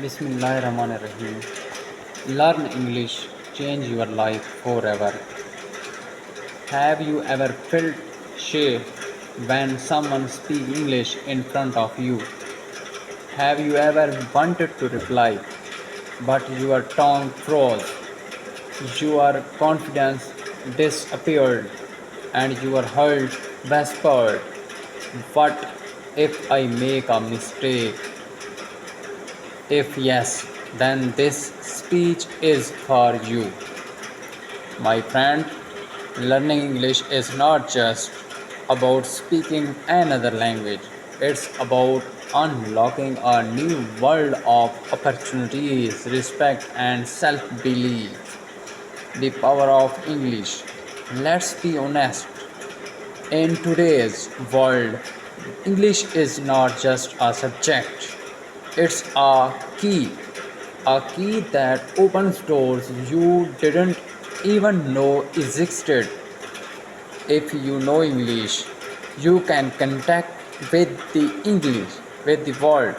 Bismillahirrahmanirrahim. Learn English, change your life forever. Have you ever felt shy when someone speaks English in front of you? Have you ever wanted to reply, but your tongue froze, your confidence disappeared, and your heart whispered, "What if I make a mistake?" If yes, then this speech is for you. My friend, learning English is not just about speaking another language, it's about unlocking a new world of opportunities, respect, and self belief. The power of English. Let's be honest, in today's world, English is not just a subject, it's a key that opens doors you didn't even know existed. If you know English, you can contact with the English, with the world.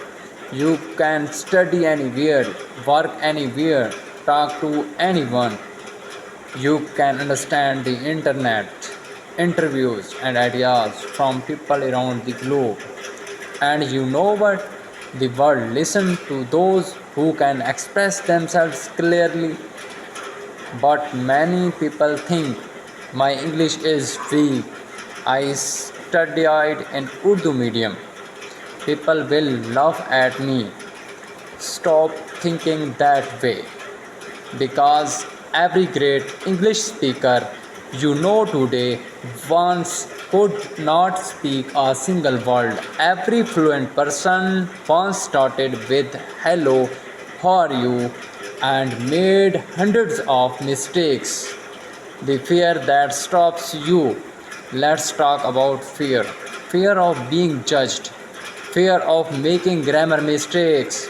You can study anywhere, work anywhere, talk to anyone. You can understand the internet, interviews, and ideas from people around the globe. And you know what? The world listens to those who can express themselves clearly. But many people think my English is weak. I studied in Urdu medium. People will laugh at me. Stop thinking that way because every great English speaker you know today once could not speak a single word. Every fluent person once started with hello, how are you, and made hundreds of mistakes. The fear that stops you. Let's talk about fear. Fear of being judged, fear of making grammar mistakes,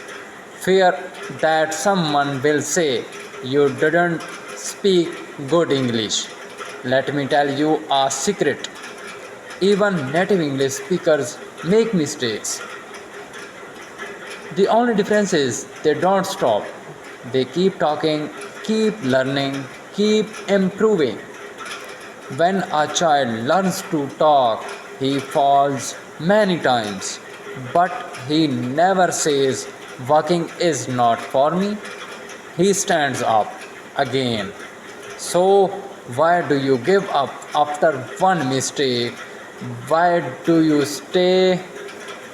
fear that someone will say you didn't speak good English. Let me tell you a secret. Even native English speakers make mistakes. The only difference is they don't stop. They keep talking, keep learning, keep improving. When a child learns to talk, he falls many times, but he never says, "Walking is not for me." He stands up again. So, why do you give up after one mistake? Why do you stay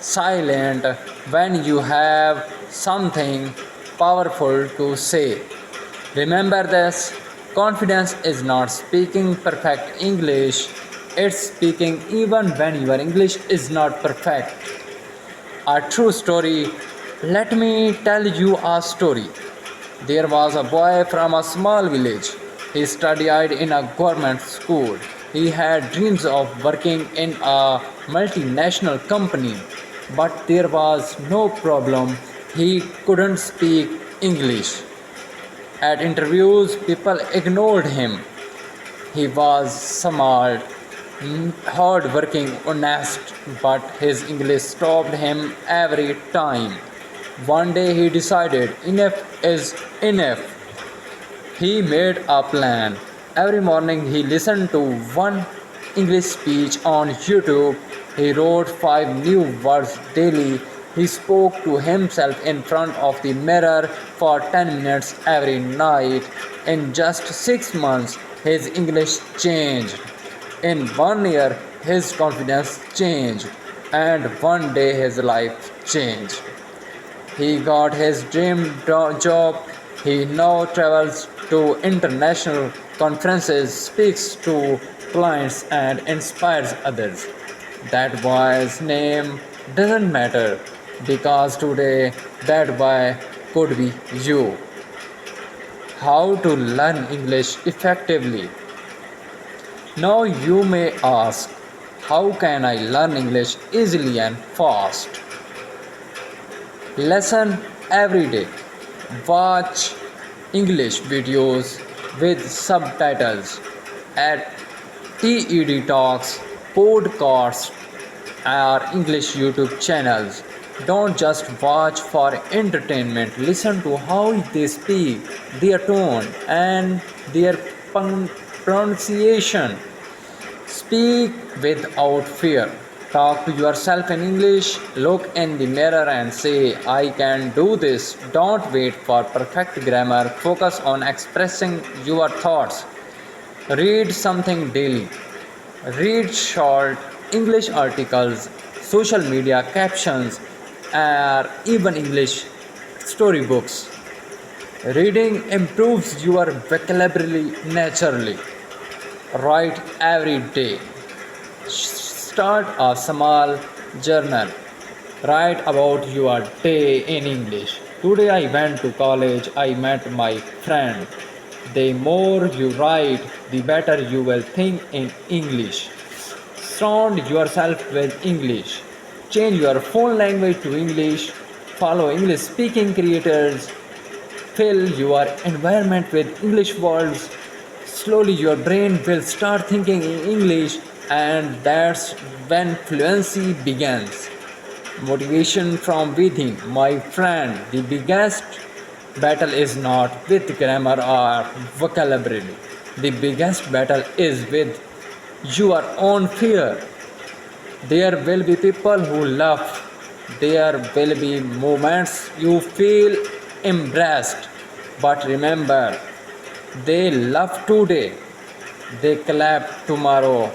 silent when you have something powerful to say? Remember this, confidence is not speaking perfect English, it's speaking even when your English is not perfect. A true story. Let me tell you a story. There was a boy from a small village. He studied in a government school. He had dreams of working in a multinational company, but there was no problem. He couldn't speak English. At interviews, people ignored him. He was smart, hardworking, honest, but his English stopped him every time. One day he decided enough is enough. He made a plan. Every morning he listened to one English speech on YouTube. He wrote 5 new words daily. He spoke to himself in front of the mirror for 10 minutes every night. In just 6 months, his English changed. In 1 year, his confidence changed. And one day his life changed. He got his dream job. He now travels to international conferences, speaks to clients, and inspires others. That boy's name doesn't matter because today that boy could be you. How to learn English effectively? Now you may ask, how can I learn English easily and fast? Lesson every day. Watch English videos with subtitles at TED Talks, podcasts, or English YouTube channels. Don't just watch for entertainment. Listen to how they speak, their tone, and their pronunciation. Speak without fear. Talk to yourself in English. Look in the mirror and say, I can do this. Don't wait for perfect grammar. Focus on expressing your thoughts. Read something daily. Read short English articles, social media captions, or even English storybooks. Reading improves your vocabulary naturally. Write every day. Start a small journal. Write about your day in English. Today I went to college. I met my friend. The more you write, the better you will think in English. Surround yourself with English. Change your phone language to English. Follow English speaking creators. Fill your environment with English words. Slowly, your brain will start thinking in English, and that's when fluency begins. Motivation from within. My friend, the biggest battle is not with grammar or vocabulary. The biggest battle is with your own fear. There will be people who laugh. There will be moments you feel embarrassed. But remember, they laugh today, they clap tomorrow.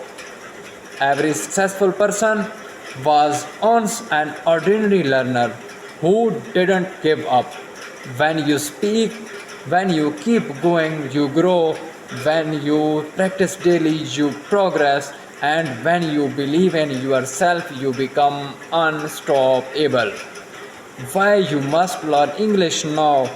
Every successful person was once an ordinary learner who didn't give up. When you speak, when you keep going, you grow. When you practice daily, you progress. And when you believe in yourself, you become unstoppable. Why you must learn English now?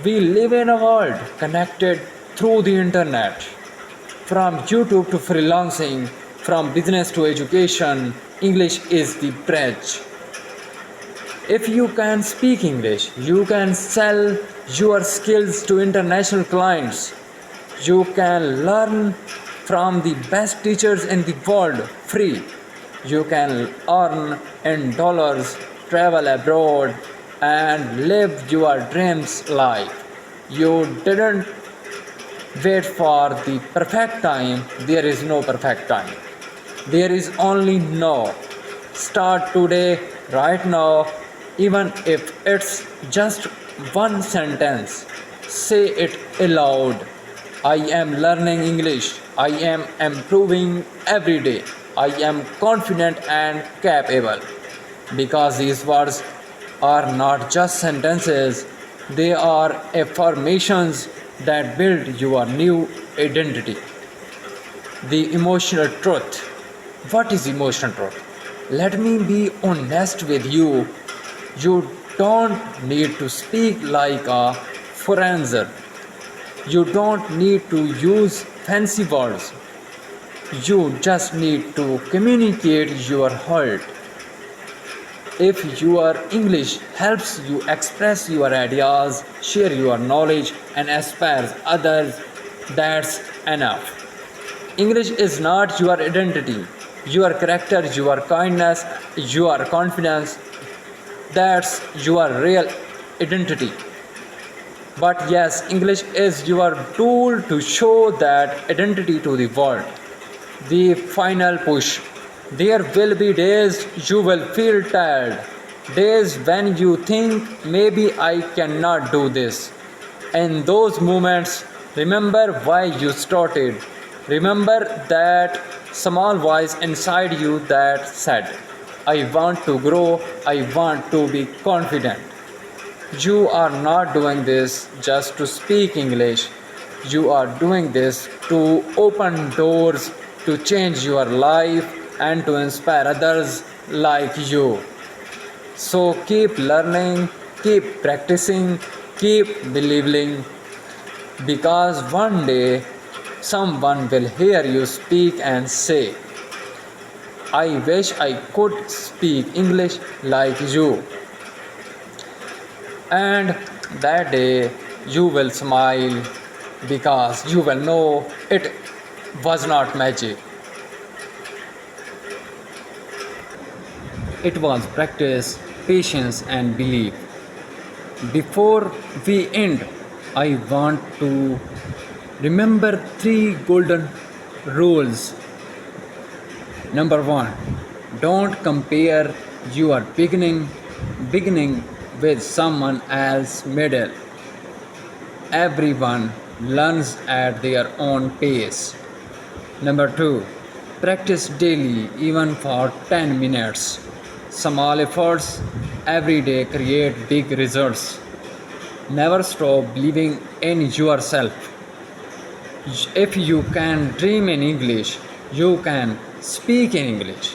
We live in a world connected through the internet. From YouTube to freelancing, from business to education, English is the bridge. If you can speak English, you can sell your skills to international clients. You can learn from the best teachers in the world free. You can earn in dollars, travel abroad, and live your dreams life. You didn't wait for the perfect time. There is no perfect time. There is only no. Start today, right now, even if it's just one sentence. Say it aloud. I am learning English. I am improving every day. I am confident and capable. Because these words are not just sentences, they are affirmations that build your new identity. The emotional truth. What is emotional truth? Let me be honest with you. You don't need to speak like a foreigner. You don't need to use fancy words. You just need to communicate your heart. If your English helps you express your ideas, share your knowledge, and inspire others, that's enough. English is not your identity, your character, your kindness, your confidence. That's your real identity. But yes, English is your tool to show that identity to the world. The final push. There will be days you will feel tired, days when you think maybe I cannot do this. In those moments, remember why you started. Remember that small voice inside you that said, I want to grow, I want to be confident. You are not doing this just to speak English. You are doing this to open doors, to change your life, and to inspire others like you. So keep learning, keep practicing, keep believing, because one day someone will hear you speak and say, I wish I could speak English like you. And that day you will smile because you will know it was not magic. It was practice, patience, and belief. Before we end, I want to remember three golden rules. Number one, don't compare your beginning with someone else's middle. Everyone learns at their own pace. Number two, practice daily, even for 10 minutes. Small efforts every day create big results. Never stop believing in yourself. If you can dream in English, you can speak in English.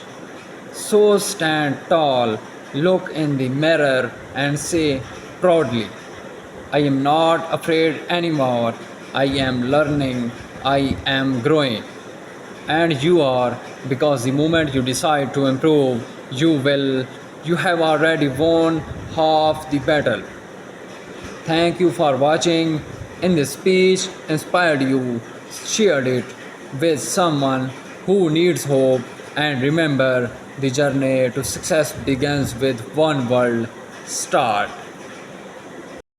So stand tall, look in the mirror, and say proudly, I am not afraid anymore. I am learning. I am growing. And you are, because the moment you decide to improve, you have already won half the battle. Thank you for watching. In this speech inspired you, shared it with someone who needs hope, and remember, the journey to success begins with one word: start.